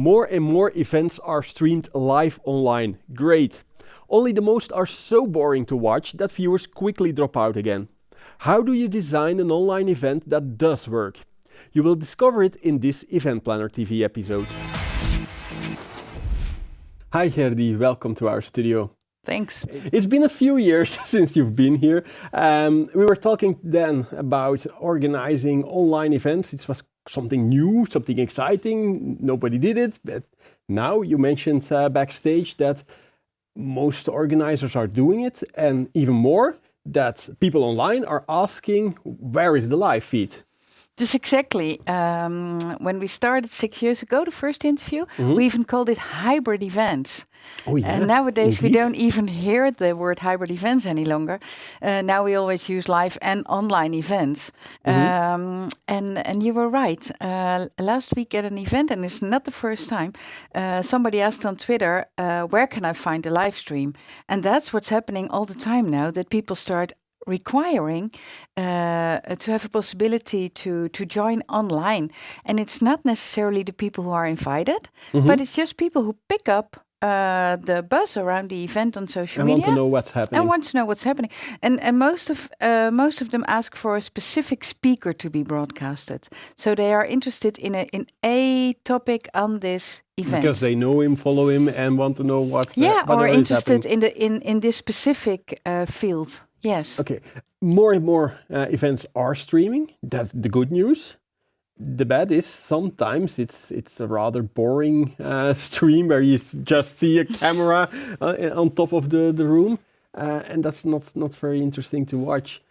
More and more events are streamed live online. Great. Only the most are so boring to watch that viewers quickly drop out again. How do you design an online event that does work? You will discover it in this Event Planner TV episode. Hi Gerdy, welcome to our studio. Thanks. It's been a few years since you've been here. We were talking then about organizing online events. It was something new, something exciting. Nobody did it, but now you mentioned backstage that most organizers are doing it, and even more, that people online are asking, where is the live feed? This exactly. When we started 6 years ago, the first interview, we even called it hybrid events. Oh yeah. And nowadays we indeed. don't even hear the word hybrid events any longer. Now we always use live and online events. And you were right. Last week at an event, and it's not the first time, somebody asked on Twitter, where can I find the live stream? And that's what's happening all the time now, that people start requiring to have a possibility to join online. And it's not necessarily the people who are invited, but it's just people who pick up the buzz around the event on social media. Want to know what's happening. And want to know what's happening. And most of them ask for a specific speaker to be broadcasted. So they are interested in a topic on this event. Because they know him, follow him, and want to know what or is interested happening. in this specific field. Yes. Okay, more and more events are streaming. That's the good news. The bad is sometimes it's a rather boring stream where you just see a camera on top of the room, and that's not very interesting to watch.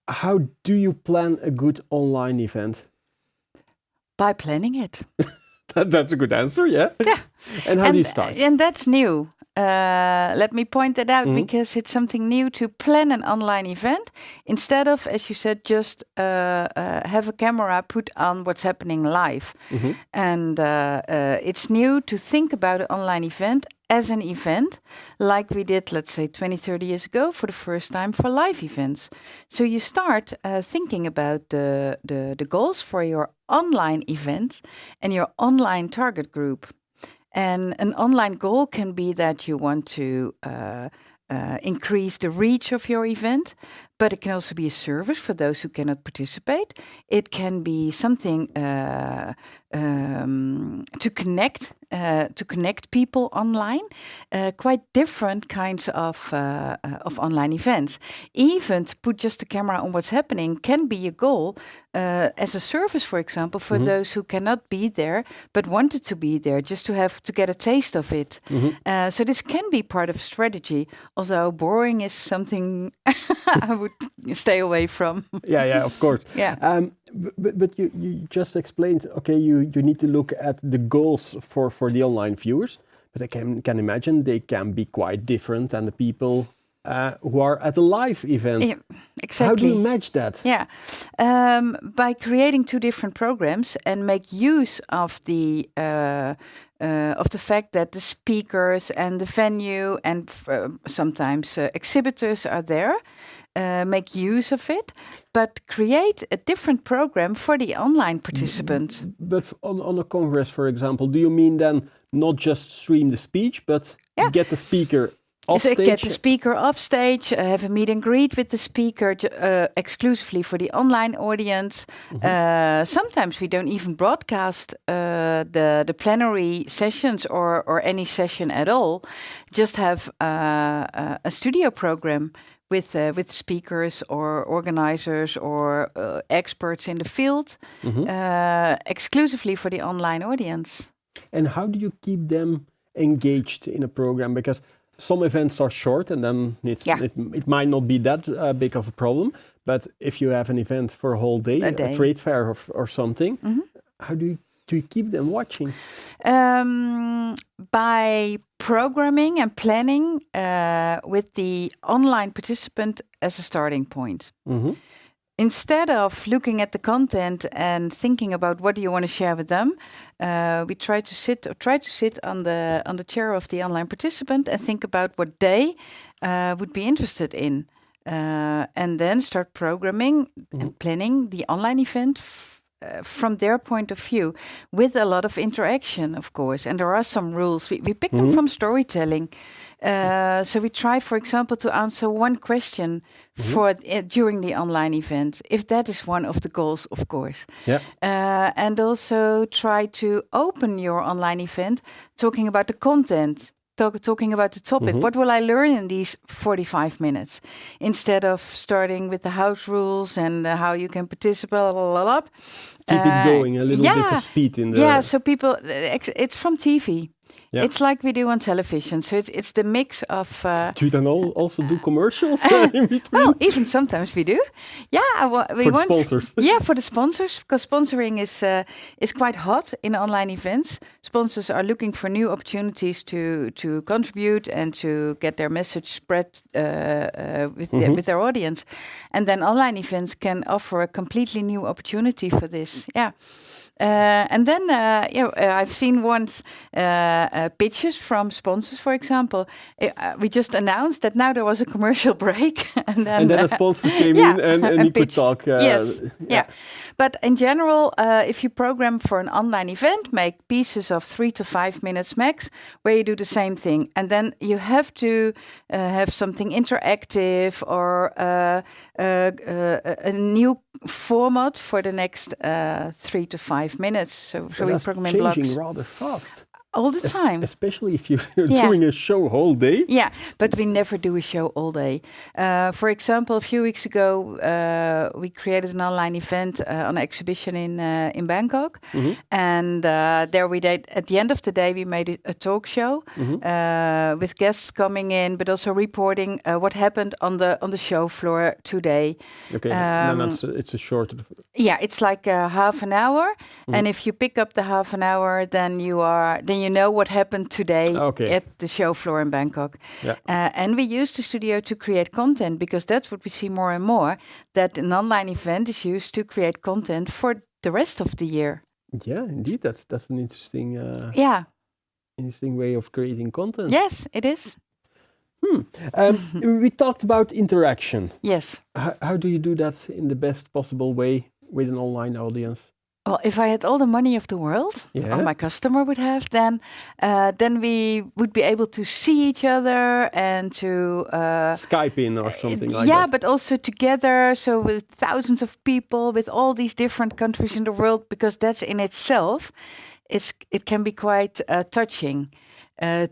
How do you plan a good online event? By planning it. That's a good answer, yeah. Yeah. And how do you start? And that's new. Let me point that out because it's something new to plan an online event instead of, as you said, just have a camera put on what's happening live. And it's new to think about an online event as an event like we did, let's say, 20, 30 years ago for the first time for live events. So you start thinking about the goals for your online event and your online target group. And an online goal can be that you want to increase the reach of your event, but it can also be a service for those who cannot participate. It can be something to connect people online. Quite different kinds of online events. Even to put just a camera on what's happening can be a goal as a service, for example, for those who cannot be there but wanted to be there, just to get a taste of it. So this can be part of a strategy, although boring is something I would stay away from. Yeah, of course. Yeah. But you just explained, okay, you need to look at the goals for the online viewers, but I can imagine they can be quite different than the people who are at a live event. Yeah, exactly. How do you match that? Yeah, by creating two different programs and make use of the fact that the speakers and the venue and sometimes exhibitors are there. Make use of it, but create a different program for the online participant. But on a congress, for example, do you mean then not just stream the speech, but get the speaker off stage? Get the speaker off stage, have a meet and greet with the speaker exclusively for the online audience. Sometimes we don't even broadcast the plenary sessions or any session at all. Just have a studio program with speakers or organizers or experts in the field, exclusively for the online audience. And how do you keep them engaged in a program? Because some events are short and then it might not be that big of a problem. But if you have an event for a whole day, a trade fair or something, how do you keep them watching? By programming and planning with the online participant as a starting point. Instead of looking at the content and thinking about what do you want to share with them, we try to sit on the chair of the online participant and think about what they would be interested in, and then start programming and planning the online event from their point of view, with a lot of interaction, of course. And there are some rules. We pick them from storytelling. So we try, for example, to answer one question for during the online event, if that is one of the goals, of course. Yeah. And also try to open your online event talking about the content. Talking about the topic. What will I learn in these 45 minutes? Instead of starting with the house rules and how you can participate, Keep it going, a little bit of speed in the... Yeah, so people, it's from TV. Yeah. It's like we do on television. So it's the mix of... do you then also do commercials in between? Well, even sometimes we do. Yeah, we want sponsors. Yeah, for the sponsors, because sponsoring is quite hot in online events. Sponsors are looking for new opportunities to contribute and to get their message spread with their audience. And then online events can offer a completely new opportunity for this. Yeah. And then I've seen once pitches from sponsors, for example. We just announced that now there was a commercial break. and then a sponsor came in and he could talk. Yes, yeah. But in general, if you program for an online event, make pieces of 3 to 5 minutes max, where you do the same thing. And then you have to have something interactive or a new format for the next 3 to 5 minutes. So we program in blocks. Changing rather fast. All the time. Especially if you're doing a show whole day. Yeah, but we never do a show all day. For example, a few weeks ago, we created an online event on an exhibition in Bangkok. And there we did, at the end of the day, we made a talk show with guests coming in, but also reporting what happened on the show floor today. Okay, then it's a short... Yeah, it's like half an hour. And if you pick up the half an hour, then you know what happened today at the show floor in Bangkok. Yeah. And we use the studio to create content, because that's what we see more and more, that an online event is used to create content for the rest of the year. Yeah, indeed. That's an interesting interesting way of creating content. Yes, it is. We talked about interaction. Yes. How do you do that in the best possible way with an online audience? Well, if I had all the money of the world, or my customer would have, then we would be able to see each other and to... Skype in or something like that. Yeah, but also together, so with thousands of people, with all these different countries in the world, because that's in itself, it can be quite touching.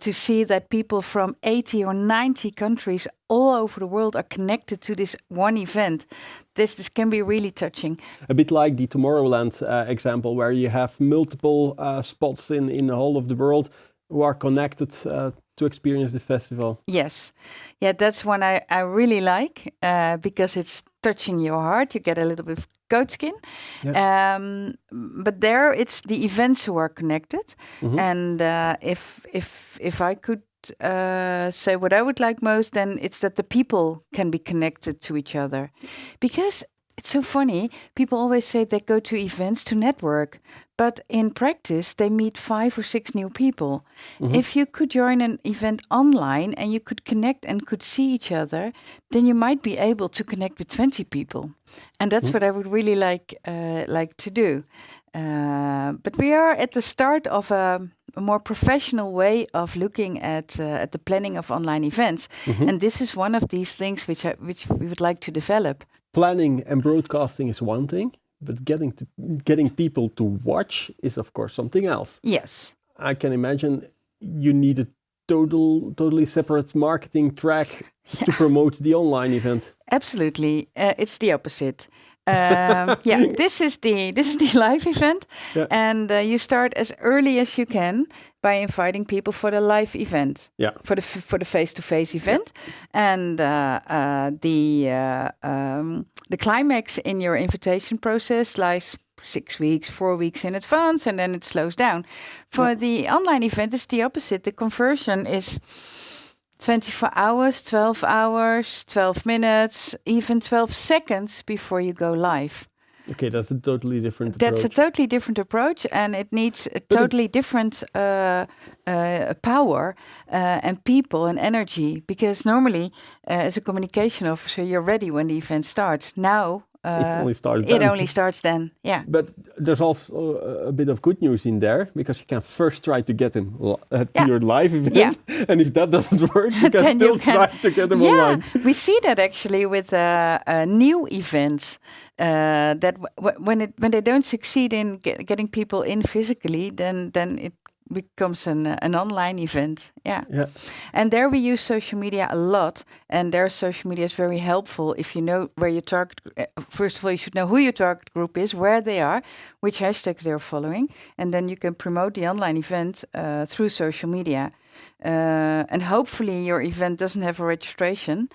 To see that people from 80 or 90 countries all over the world are connected to this one event. This can be really touching. A bit like the Tomorrowland example, where you have multiple spots in the whole of the world who are connected to experience the festival. Yes. Yeah, that's one I really like, because it's touching your heart. You get a little bit of goat skin. Yeah. But there it's the events who are connected. And if I could say what I would like most, then it's that the people can be connected to each other. Because it's so funny, people always say they go to events to network, but in practice they meet 5 or 6 new people. If you could join an event online and you could connect and could see each other, then you might be able to connect with 20 people. And that's what I would really like to do. But we are at the start of a more professional way of looking at the planning of online events. And this is one of these things which we would like to develop. Planning and broadcasting is one thing, but getting people to watch is, of course, something else. Yes. I can imagine you need a totally separate marketing track to promote the online event. Absolutely. It's the opposite. This is the live event, and you start as early as you can by inviting people for the live event, for the face-to-face event, and the climax in your invitation process lies 6 weeks, 4 weeks in advance, and then it slows down. For the online event, it's the opposite. The conversion is 24 hours, 12 hours, 12 minutes, even 12 seconds before you go live. Okay, that's a totally different approach. That's a totally different approach, and it needs a totally different power and people and energy. Because normally, as a communication officer, you're ready when the event starts. Now, it only starts it then. only starts then. Yeah. But there's also a bit of good news in there, because you can first try to get them to your live event, and if that doesn't work, you can still try to get them online. We see that actually with new events. That when they don't succeed in getting people in physically, then it becomes an online event. Yeah. And there we use social media a lot, and their social media is very helpful if you know where your target. First of all, you should know who your target group is, where they are, which hashtags they're following, and then you can promote the online event through social media. And hopefully your event doesn't have a registration,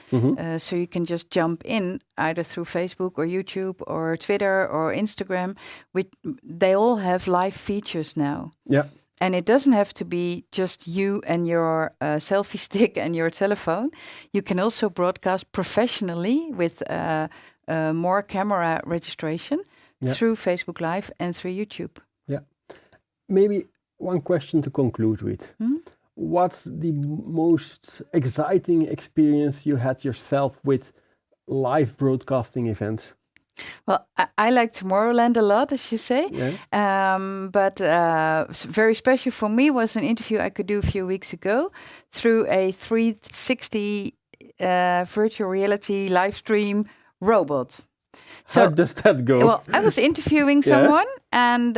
so you can just jump in either through Facebook or YouTube or Twitter or Instagram. They all have live features now. Yeah. And it doesn't have to be just you and your selfie stick and your telephone. You can also broadcast professionally with more camera registration through Facebook Live and through YouTube. Yeah. Maybe one question to conclude with. What's the most exciting experience you had yourself with live broadcasting events? Well, I like Tomorrowland a lot, as you say. But very special for me was an interview I could do a few weeks ago through a 360 virtual reality live stream robot. So, how does that go? Well, I was interviewing someone, and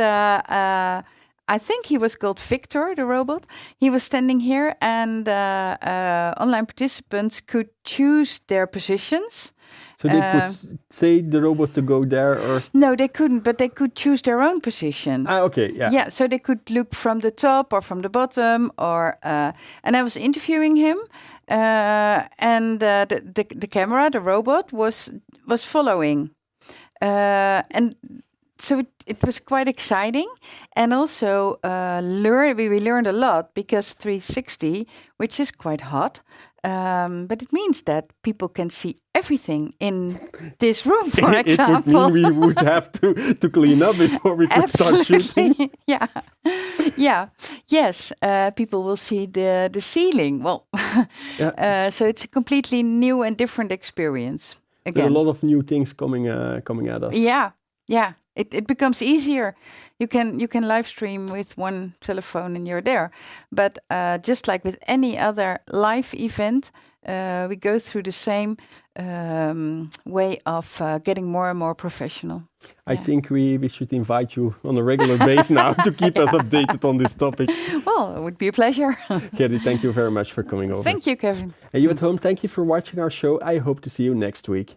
I think he was called Victor, the robot. He was standing here, and online participants could choose their positions. So they could say the robot to go there, or no, they couldn't, but they could choose their own position. Okay, yeah. Yeah, so they could look from the top or from the bottom, or and I was interviewing him, and the camera, the robot was following, and so it was quite exciting, and also we learned a lot, because 360, which is quite hot. But it means that people can see everything in this room, for example. It would mean we would have to clean up before we could start shooting. Yes. People will see the ceiling. Well, so it's a completely new and different experience. Again, there are a lot of new things coming at us. Yeah. It becomes easier. You can live stream with one telephone and you're there. But just like with any other live event, we go through the same way of getting more and more professional. I think we should invite you on a regular basis now to keep us updated on this topic. Well, it would be a pleasure. Gerdy, thank you very much for coming over. Thank you, Kevin. And you at home, thank you for watching our show. I hope to see you next week.